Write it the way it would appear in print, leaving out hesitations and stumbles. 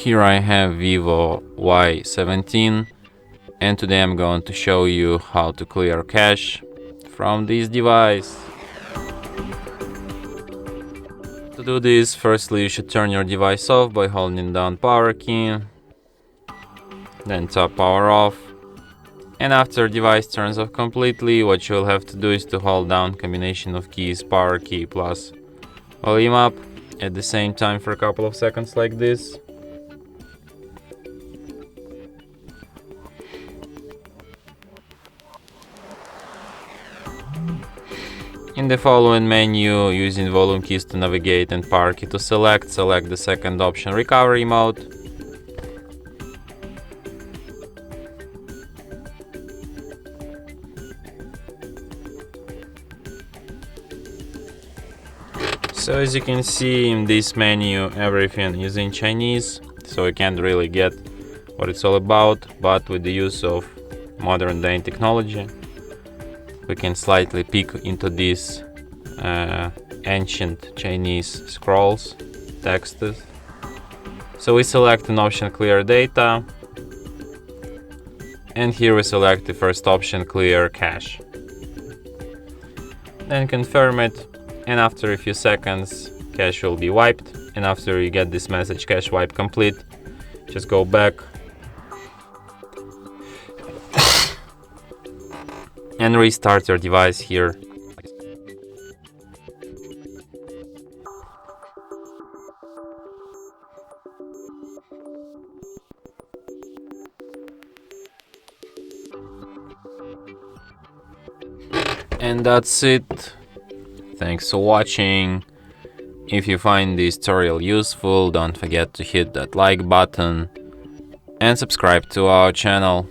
Here I have VIVO Y17, and today I'm going to show you how to clear cache from this device. To do this, firstly you should turn your device off by holding down power key, then tap power off, and after device turns off completely, what you'll have to do is to hold down combination of keys, power key plus volume up at the same time for a couple of seconds like this. In the following menu, using volume keys to navigate and power key to select the second option, recovery mode. So as you can see in this menu, everything is in Chinese, so you can't really get what it's all about, but with the use of modern day technology, we can slightly peek into these ancient Chinese scrolls, texts. So we select an option, clear data, and here we select the first option, clear cache. Then confirm it, and after a few seconds cache will be wiped, and after you get this message, cache wipe complete, just go back and restart your device here. And that's it. Thanks for watching. If you find this tutorial useful, don't forget to hit that like button and subscribe to our channel.